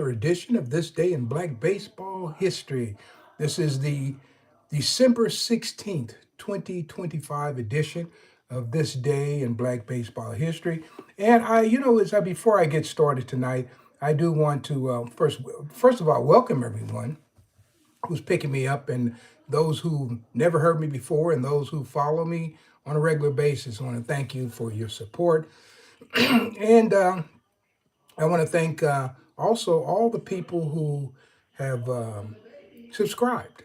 edition of This Day in Black Baseball History. This is the December 16th, 2025 edition of This Day in Black Baseball History. And before I get started tonight, I do want to first of all welcome everyone who's picking me up and those who never heard me before and those who follow me on a regular basis. I want to thank you for your support. And I want to thank also all the people who have subscribed.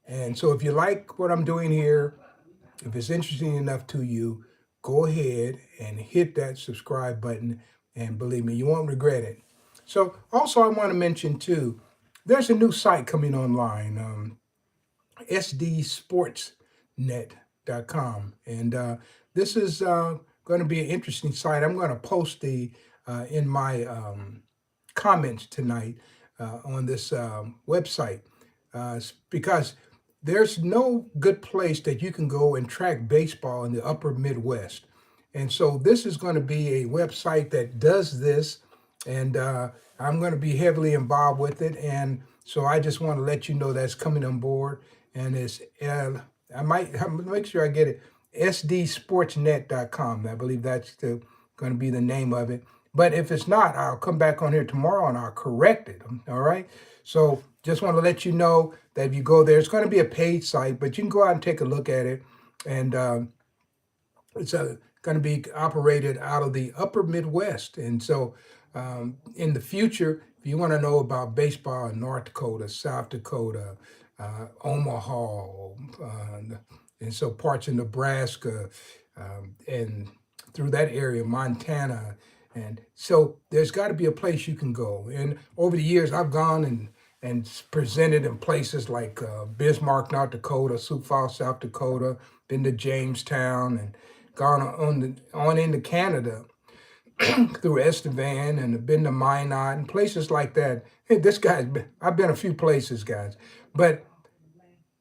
And so if you like what I'm doing here, if it's interesting enough to you, go ahead and hit that subscribe button. And believe me, you won't regret it. So also I want to mention too, there's a new site coming online, sdsportsnet.com. And this is going to be an interesting site. I'm going to post the in my comments tonight on this website because there's no good place that you can go and track baseball in the upper Midwest. And so this is going to be a website that does this, and I'm going to be heavily involved with it. And so I just want to let you know that's coming on board. And it's, I might make sure I get it, sdsportsnet.com. I believe that's going to be the name of it. But if it's not, I'll come back on here tomorrow and I'll correct it. All right. So just want to let you know that if you go there, it's going to be a paid site, but you can go out and take a look at it. And it's going to be operated out of the upper Midwest. And so in the future, if you want to know about baseball in North Dakota, South Dakota, Omaha, and so parts of Nebraska, and through that area, Montana. And so there's got to be a place you can go. And over the years, I've gone and presented in places like Bismarck, North Dakota, Sioux Falls, South Dakota, been to Jamestown, and gone on into Canada through Estevan, and been to Minot and places like that. Hey, I've been a few places, guys, but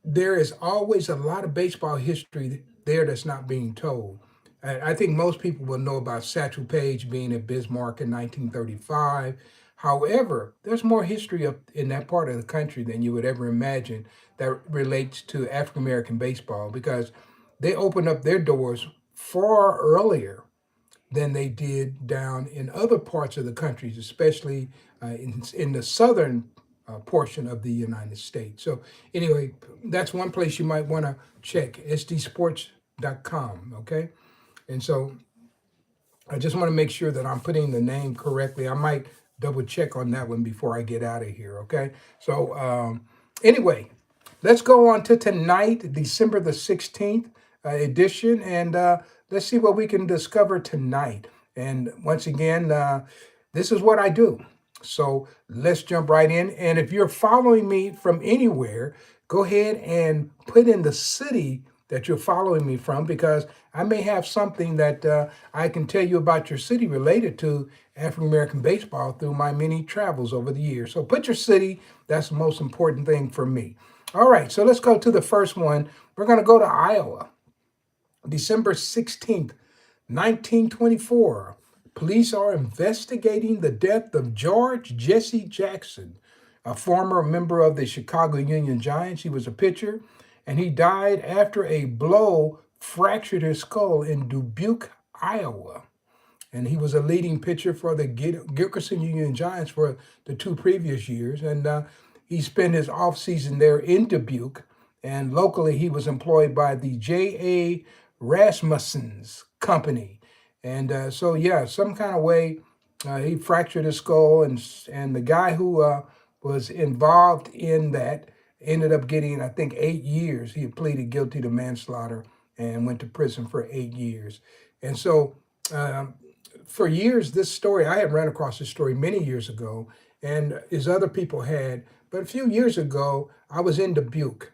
there is always a lot of baseball history there that's not being told. I think most people will know about Satchel Paige being at Bismarck in 1935. However, there's more history up in that part of the country than you would ever imagine that relates to African American baseball, because they opened up their doors far earlier than they did down in other parts of the country, especially in the southern portion of the United States. So anyway, that's one place you might want to check, sdsports.com, okay? And so I just want to make sure that I'm putting the name correctly. I might double check on that one before I get out of here, okay? So anyway, let's go on to tonight, December the 16th edition, and let's see what we can discover tonight. And once again, this is what I do. So let's jump right in. And if you're following me from anywhere, go ahead and put in the city that you're following me from, because I may have something that I can tell you about your city related to African American baseball through my many travels over the years. So put your city, that's the most important thing for me. All right, so let's go to the first one. We're going to go to Iowa, December 16th, 1924. Police are investigating the death of George Jesse Jackson, a former member of the Chicago Union Giants. He was a pitcher, and he died after a blow fractured his skull in Dubuque, Iowa. And he was a leading pitcher for the Gilkerson Union Giants for the two previous years. And he spent his offseason there in Dubuque. And locally, he was employed by the J.A. Rasmussen's company. And so, yeah, some kind of way he fractured his skull. And the guy who was involved in that ended up getting, I think, 8 years. He pleaded guilty to manslaughter and went to prison for 8 years. And so for years, this story, I had run across this story many years ago, and as other people had. But a few years ago, I was in Dubuque,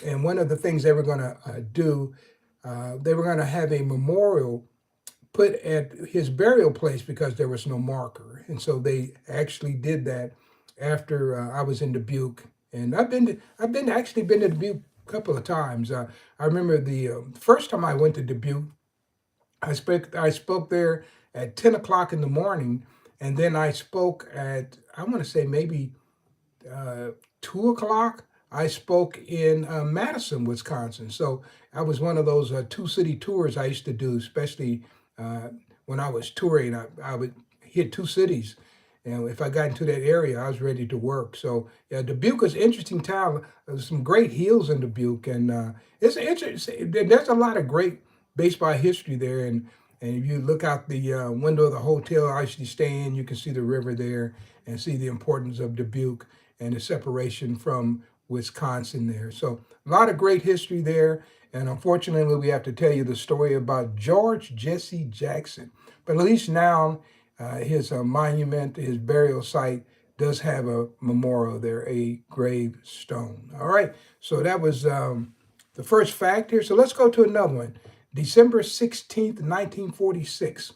and one of the things they were going to do, they were going to have a memorial put at his burial place because there was no marker. And so they actually did that after I was in Dubuque. And I've actually been to Dubuque a couple of times. I remember the first time I went to Dubuque, I spoke there at 10 o'clock in the morning, And then I spoke at, I want to say maybe 2 o'clock. I spoke in Madison, Wisconsin. So I was one of those two city tours I used to do, especially uh, when I was touring. I would hit two cities. And if I got into that area, I was ready to work. So yeah, Dubuque is an interesting town. There's some great hills in Dubuque, and it's interesting. There's a lot of great baseball history there. And if you look out the window of the hotel I usually stay in, you can see the river there and see the importance of Dubuque and the separation from Wisconsin there. So a lot of great history there. And unfortunately, we have to tell you the story about George Jesse Jackson. But at least now, his monument, his burial site, does have a memorial there, a gravestone. All right. So that was the first fact here. So let's go to another one. December 16th, 1946.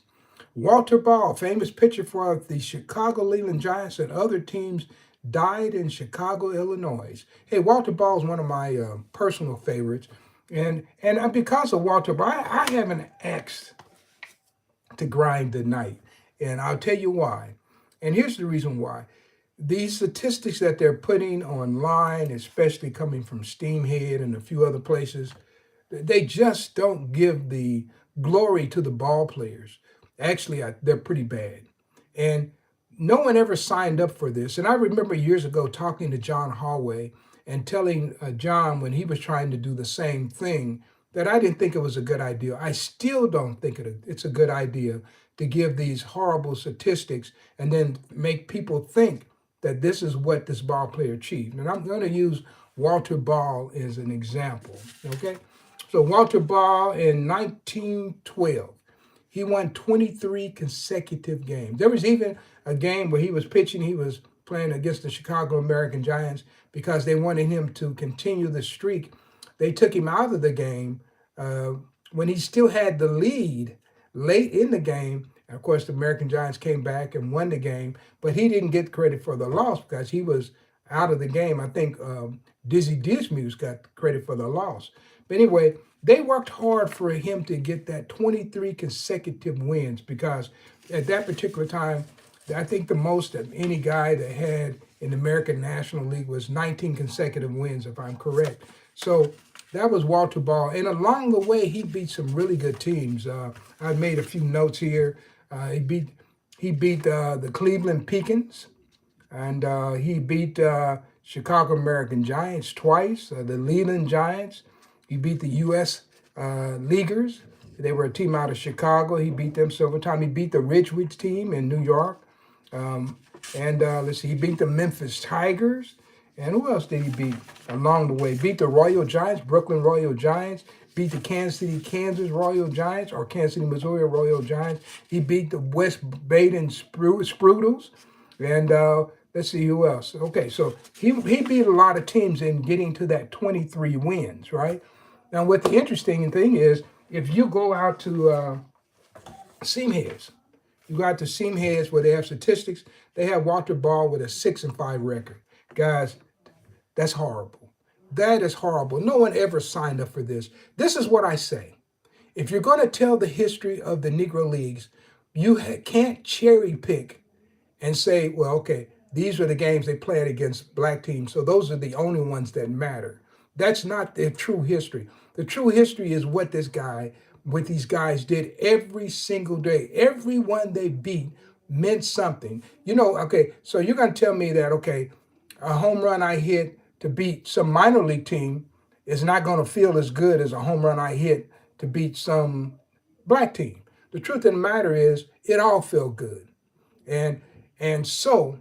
Walter Ball, famous pitcher for the Chicago Leland Giants and other teams, died in Chicago, Illinois. Hey, Walter Ball is one of my personal favorites. And because of Walter Ball, I have an axe to grind tonight. And I'll tell you why. And here's the reason why. These statistics that they're putting online, especially coming from Steamhead and a few other places, they just don't give the glory to the ball players. Actually, they're pretty bad. And no one ever signed up for this. And I remember years ago talking to John Hallway and telling John when he was trying to do the same thing that I didn't think it was a good idea. I still don't think it's a good idea to give these horrible statistics and then make people think that this is what this ball player achieved. And I'm going to use Walter Ball as an example, okay? So Walter Ball in 1912, he won 23 consecutive games. There was even a game where he was pitching, he was playing against the Chicago American Giants because they wanted him to continue the streak. They took him out of the game when he still had the lead late in the game. And of course, the American Giants came back and won the game, but he didn't get credit for the loss because he was out of the game. I think Dizzy Dismuse got credit for the loss. But anyway, they worked hard for him to get that 23 consecutive wins because at that particular time, I think the most of any guy that had in the American National League was 19 consecutive wins, if I'm correct. So that was Walter Ball. And along the way, he beat some really good teams. I made a few notes here. He beat the Cleveland Pelicans, and he beat Chicago American Giants twice, the Leland Giants. He beat the U.S. Leaguers. They were a team out of Chicago. He beat them several times. He beat the Ridgewood team in New York. Let's see, he beat the Memphis Tigers. And who else did he beat along the way? Beat the Royal Giants, Brooklyn Royal Giants. Beat the Kansas City, Kansas Royal Giants, or Kansas City, Missouri Royal Giants. He beat the West Baden Sprudels. And let's see who else. Okay, so he beat a lot of teams in getting to that 23 wins, right? Now, what the interesting thing is, if you go out to Seamheads, you go out to Seamheads where they have statistics, they have Walter Ball with a 6-5 record. Guys, that's horrible. That is horrible. No one ever signed up for this. This is what I say. If you're going to tell the history of the Negro Leagues, you can't cherry pick and say, well, okay, these are the games they played against black teams, so those are the only ones that matter. That's not the true history. The true history is what these guys did every single day. Everyone they beat meant something. Okay, so you're going to tell me that, okay, a home run I hit to beat some minor league team is not going to feel as good as a home run I hit to beat some black team. The truth of the matter is it all felt good. And so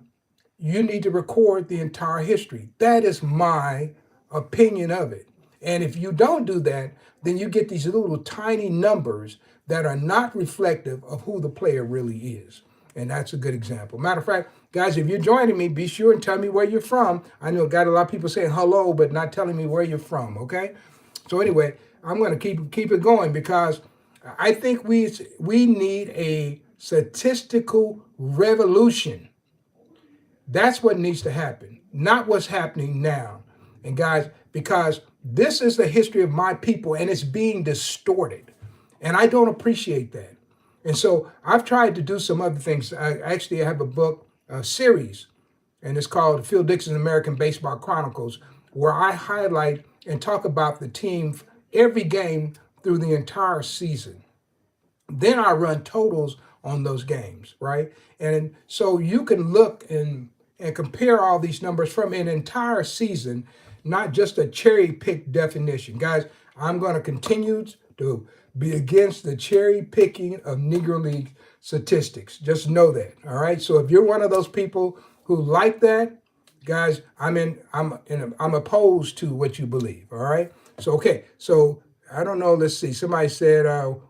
you need to record the entire history. That is my opinion of it. And if you don't do that, then you get these little tiny numbers that are not reflective of who the player really is. And that's a good example. Matter of fact, guys, if you're joining me, be sure and tell me where you're from. I know got a lot of people saying hello, but not telling me where you're from, okay? So anyway, I'm going to keep it going because I think we need a statistical revolution. That's what needs to happen, not what's happening now. And guys, because this is the history of my people and it's being distorted. And I don't appreciate that. And so I've tried to do some other things. I have a book, a series, and it's called Phil Dixon's American Baseball Chronicles, where I highlight and talk about the team every game through the entire season. Then I run totals on those games, right? And so you can look and compare all these numbers from an entire season, not just a cherry pick definition. Guys, I'm going to continue to be against the cherry picking of Negro League statistics. Just know that. All right. So if you're one of those people who like that, guys, I'm opposed to what you believe. All right. So okay. So I don't know. Let's see. Somebody said,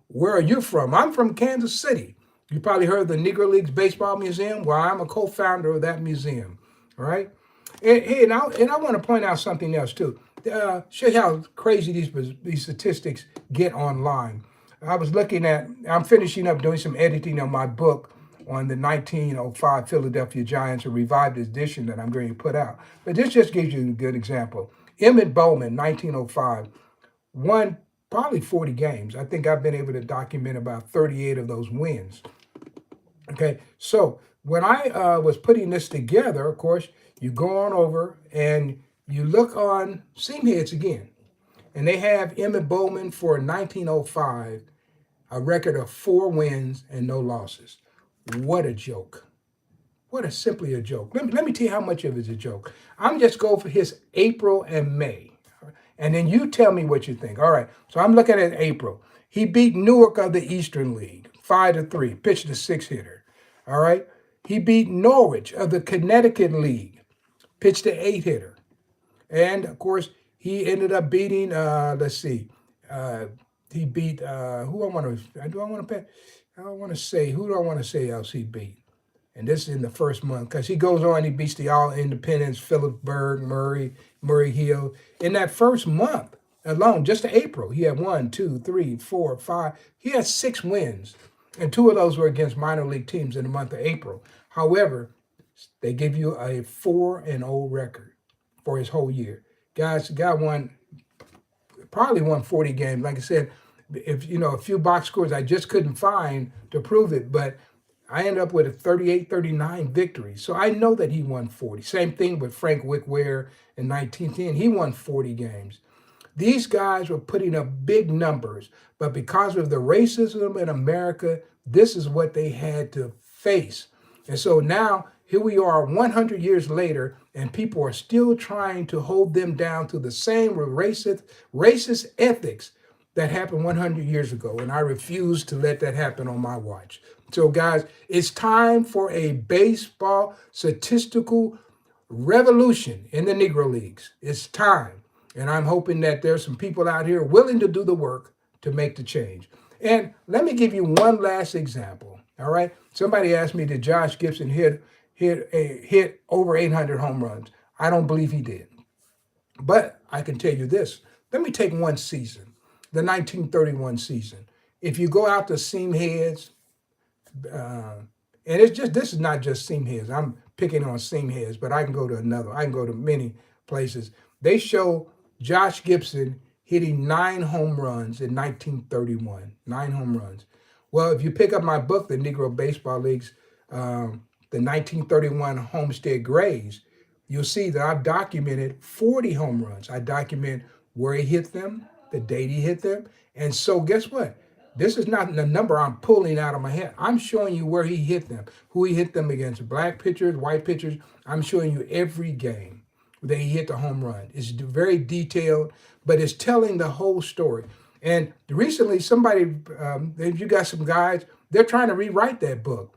"Where are you from?" I'm from Kansas City. You probably heard of the Negro Leagues Baseball Museum. Well, I'm a co-founder of that museum. All right. And, hey, and I want to point out something else too. Show you how crazy these statistics get online. I'm finishing up doing some editing on my book on the 1905 Philadelphia Giants, a revived edition that I'm going to put out. But this just gives you a good example. Emmett Bowman, 1905, won probably 40 games. I think I've been able to document about 38 of those wins. Okay, so when I was putting this together, of course, you go on over and you look on Seam Heads again, and they have Emmett Bowman for 1905, a record of 4 wins and no losses. What a joke. What a simply a joke. Let me tell you how much of it is a joke. I'm just going for his April and May. And then you tell me what you think. All right. So I'm looking at April. He beat Newark of the Eastern League 5-3, pitched a 6-hitter. All right. He beat Norwich of the Connecticut League, pitched an 8-hitter. And of course, he ended up beating, let's see, he beat, who I want to, do I want to pick? I don't want to say, who do I want to say else he beat? And this is in the first month because he goes on, he beats the All Independents, Phillipsburg, Murray Hill. In that first month alone, just April, he had 1, 2, 3, 4, 5. He had 6 wins, and 2 of those were against minor league teams in the month of April. However, they give you a 4-0 record for his whole year. Guys, the guy probably won 40 games. Like I said, if a few box scores I just couldn't find to prove it, but I ended up with a 38-39 victory. So I know that he won 40. Same thing with Frank Wickware in 1910. He won 40 games. These guys were putting up big numbers, but because of the racism in America, this is what they had to face. And so now here we are 100 years later, and people are still trying to hold them down to the same racist ethics that happened 100 years ago. And I refuse to let that happen on my watch. So guys, it's time for a baseball statistical revolution in the Negro Leagues. It's time. And I'm hoping that there's some people out here willing to do the work to make the change. And let me give you one last example. All right. Somebody asked me, did Josh Gibson hit over 800 home runs? I don't believe he did. But I can tell you this. Let me take one season, the 1931 season. If you go out to Seam Heads, and this is not just Seam Heads. I'm picking on Seam Heads, but I can go to many places. They show Josh Gibson hitting 9 home runs in 1931. 9 home runs. Well, if you pick up my book, The Negro Baseball Leagues, the 1931 Homestead Grays, you'll see that I've documented 40 home runs. I document where he hit them, the date he hit them. And so guess what? This is not the number I'm pulling out of my head. I'm showing you where he hit them, who he hit them against, black pitchers, white pitchers. I'm showing you every game that he hit the home run. It's very detailed, but it's telling the whole story. And recently, you got some guys, they're trying to rewrite that book.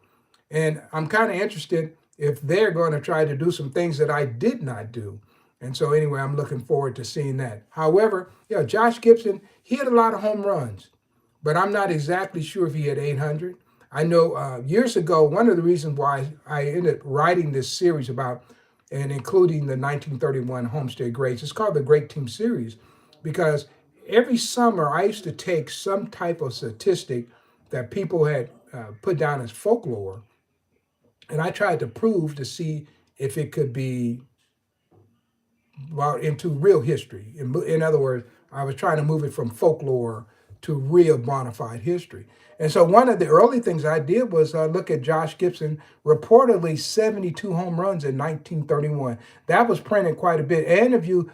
And I'm kind of interested if they're going to try to do some things that I did not do. And so anyway, I'm looking forward to seeing that. However, Josh Gibson, he hit a lot of home runs, but I'm not exactly sure if he had 800. I know years ago, one of the reasons why I ended up writing this series about and including the 1931 Homestead Greats, it's called the Great Team Series, because every summer I used to take some type of statistic that people had put down as folklore, and I tried to prove to see if it could be brought into real history. In other words, I was trying to move it from folklore to real bona fide history. And so one of the early things I did was look at Josh Gibson, reportedly 72 home runs in 1931. That was printed quite a bit. And if you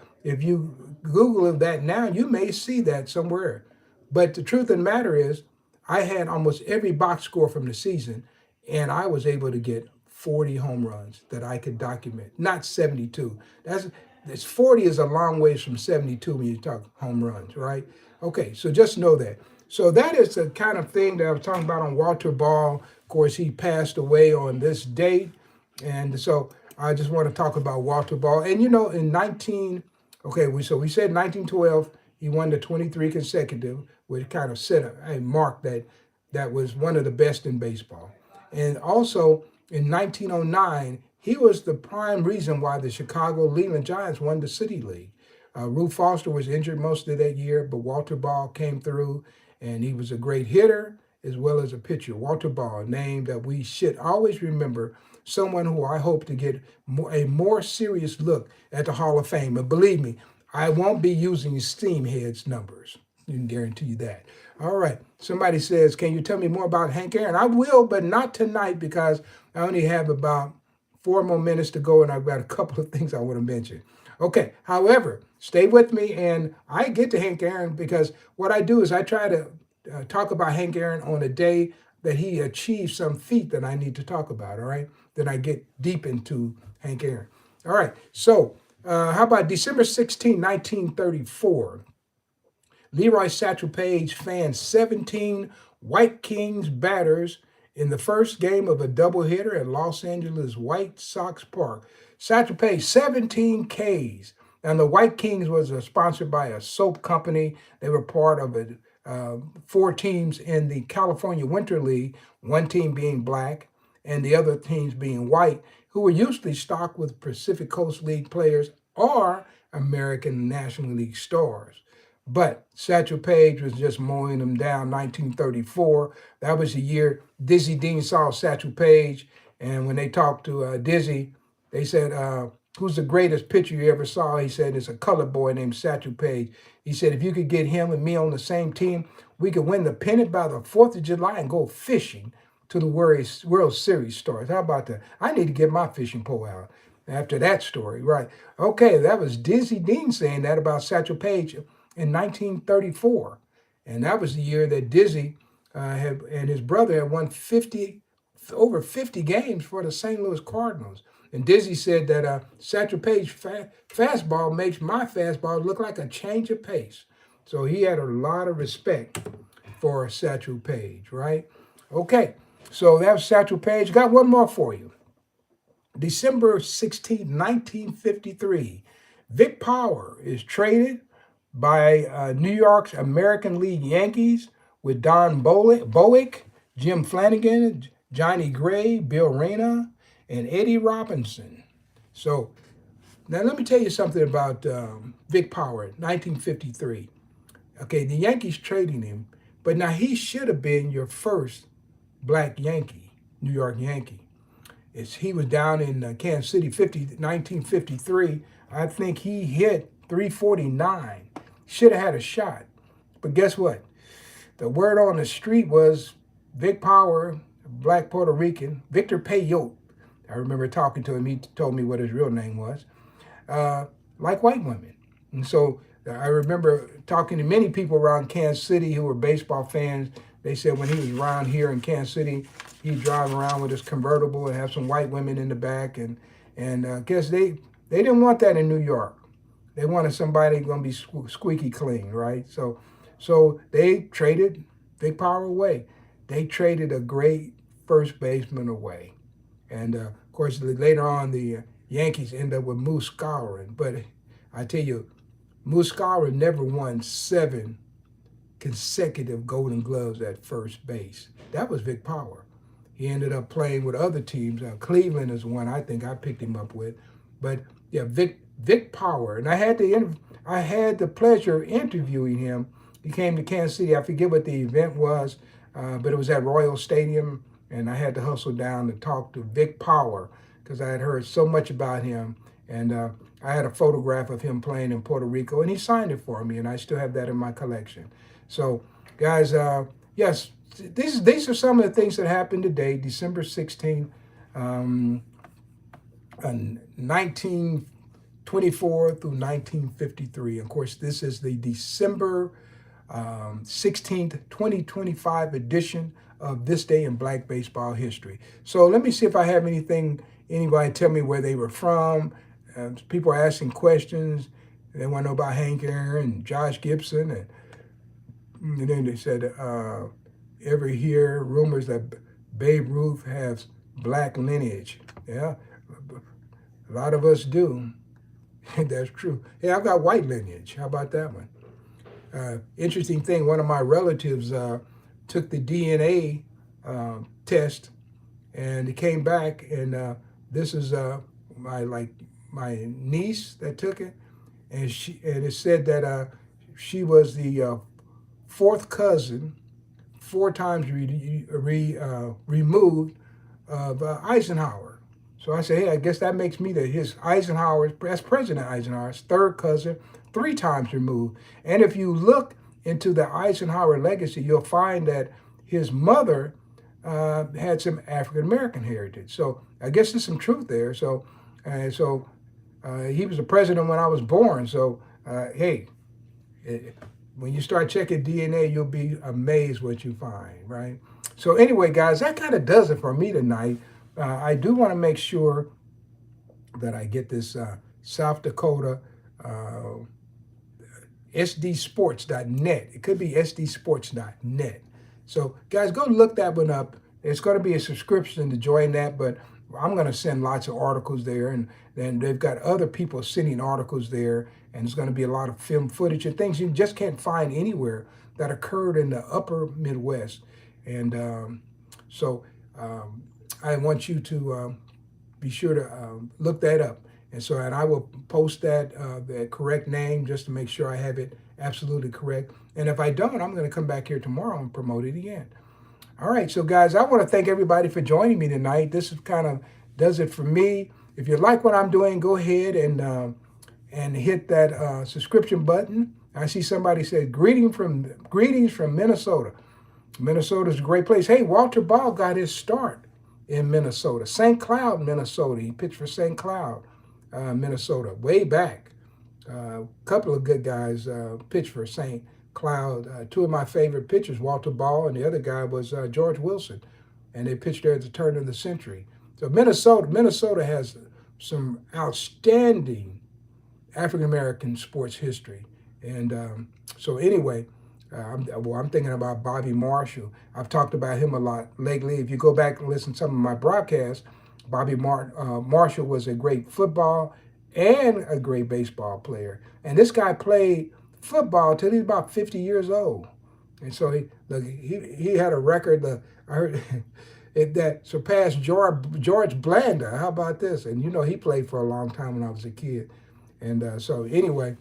Google that now, you may see that somewhere. But the truth of the matter is, I had almost every box score from the season, and I was able to get 40 home runs that I could document, not 72. That's 40 is a long ways from 72 when you talk home runs, right? Okay, so just know that. So that is the kind of thing that I was talking about on Walter Ball. Of course, he passed away on this date, and so I just want to talk about Walter Ball. And in 19, okay, we said 1912 he won the 23 consecutive, which kind of set a mark that was one of the best in baseball. And also in 1909, he was the prime reason why the Chicago Leland Giants won the City League. Rube Foster was injured most of that year, but Walter Ball came through, and he was a great hitter as well as a pitcher. Walter Ball, a name that we should always remember, someone who I hope to get a more serious look at the Hall of Fame. And believe me, I won't be using Steamhead's numbers. You can guarantee you that. All right. Somebody says, can you tell me more about Hank Aaron? I will, but not tonight because I only have about 4 more minutes to go and I've got a couple of things I want to mention. Okay. However, stay with me and I get to Hank Aaron because what I do is I try to talk about Hank Aaron on a day that he achieved some feat that I need to talk about. All right. Then I get deep into Hank Aaron. All right. So how about December 16, 1934? Leroy Satchel Paige fanned 17 White Kings batters in the first game of a doubleheader at Los Angeles White Sox Park. Satchel Paige, 17 Ks. And the White Kings was sponsored by a soap company. They were part of 4 teams in the California Winter League, one team being black and the other teams being white, who were usually stocked with Pacific Coast League players or American National League stars. But Satchel Paige was just mowing them down. 1934, that was the year Dizzy Dean saw Satchel Paige. And when they talked to Dizzy, they said, who's the greatest pitcher you ever saw? He said, it's a colored boy named Satchel Paige. He said, if you could get him and me on the same team, we could win the pennant by the 4th of July and go fishing to the World Series stars. How about that? I need to get my fishing pole out after that story, right? Okay, that was Dizzy Dean saying that about Satchel Paige in 1934. And that was the year that Dizzy and his brother had won over 50 games for the St. Louis Cardinals. And Dizzy said that Satchel Paige fastball makes my fastball look like a change of pace. So he had a lot of respect for Satchel Paige, right? Okay, so that was Satchel Paige. Got one more for you. December 16, 1953, Vic Power is traded by New York's American League Yankees with Don Bowick, Jim Flanagan, Johnny Gray, Bill Reyna, and Eddie Robinson. So now let me tell you something about Vic Power, 1953. Okay, the Yankees trading him, but now he should have been your first black Yankee, New York Yankee. He was down in Kansas City, 1953. I think he hit 349. Should have had a shot. But guess what? The word on the street was Vic Power, black Puerto Rican, Victor Peyote. I remember talking to him. He told me what his real name was. Like white women. And so I remember talking to many people around Kansas City who were baseball fans. They said when he was around here in Kansas City, he'd drive around with his convertible and have some white women in the back. And I guess they didn't want that in New York. They wanted somebody going to be squeaky clean, right? So they traded Vic Power away. They traded a great first baseman away. And, of course, later on, the Yankees end up with Moose Skowron. But I tell you, Moose Skowron never won 7 consecutive Golden Gloves at first base. That was Vic Power. He ended up playing with other teams. Cleveland is one I think I picked him up with. But, yeah, Vic Power. And I had the pleasure of interviewing him. He came to Kansas City. I forget what the event was, but it was at Royal Stadium. And I had to hustle down to talk to Vic Power because I had heard so much about him. And I had a photograph of him playing in Puerto Rico, and he signed it for me, and I still have that in my collection. So guys, yes, these are some of the things that happened today, December 16th, um, 1924 through 1953. Of course, this is the December 16th, 2025 edition of This Day in Black Baseball History. So let me see if I have anybody tell me where they were from. People are asking questions. They want to know about Hank Aaron and Josh Gibson. And then they said, ever hear rumors that Babe Ruth has black lineage? Yeah, a lot of us do. That's true. Hey, I've got white lineage. How about that one? Interesting thing, one of my relatives took the DNA test, and it came back, and this is my niece that took it, and it said that she was the fourth cousin, 4 times removed of Eisenhower. So I say, hey, I guess that makes me that's President Eisenhower's third cousin, 3 times removed. And if you look into the Eisenhower legacy, you'll find that his mother had some African American heritage. So I guess there's some truth there. So he was the president when I was born. So hey, when you start checking DNA, you'll be amazed what you find, right? So anyway, guys, that kind of does it for me tonight. I do want to make sure that I get this South Dakota sdsports.net. It could be sdsports.net. So guys, go look that one up. It's going to be a subscription to join that, but I'm going to send lots of articles there, and then they've got other people sending articles there, and there's going to be a lot of film footage and things you just can't find anywhere that occurred in the upper Midwest. And so I want you to be sure to look that up. And I will post the correct name just to make sure I have it absolutely correct. And if I don't, I'm going to come back here tomorrow and promote it again. All right, so guys, I want to thank everybody for joining me tonight. This is kind of does it for me. If you like what I'm doing, go ahead and hit that subscription button. I see somebody said greetings from Minnesota. Minnesota's a great place. Hey, Walter Ball got his start in Minnesota, St. Cloud, Minnesota. He pitched for St. Cloud, Minnesota, way back. A couple of good guys pitched for St. Cloud. 2 of my favorite pitchers, Walter Ball, and the other guy was George Wilson, and they pitched there at the turn of the century. So Minnesota has some outstanding African American sports history, and so anyway. I'm thinking about Bobby Marshall. I've talked about him a lot lately. If you go back and listen to some of my broadcasts, Bobby Marshall was a great football and a great baseball player. And this guy played football till he was about 50 years old. And so he had a record I heard that surpassed George Blanda. How about this? And he played for a long time when I was a kid. And so anyway,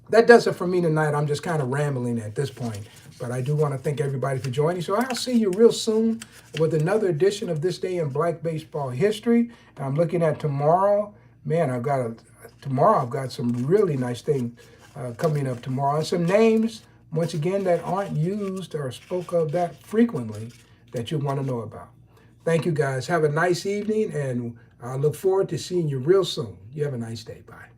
that does it for me tonight. I'm just kind of rambling at this point. But I do want to thank everybody for joining. So I'll see you real soon with another edition of This Day in Black Baseball History. And I'm looking at tomorrow. Man, I've got some really nice things coming up tomorrow. And some names, once again, that aren't used or spoke of that frequently that you want to know about. Thank you, guys. Have a nice evening, and I look forward to seeing you real soon. You have a nice day. Bye.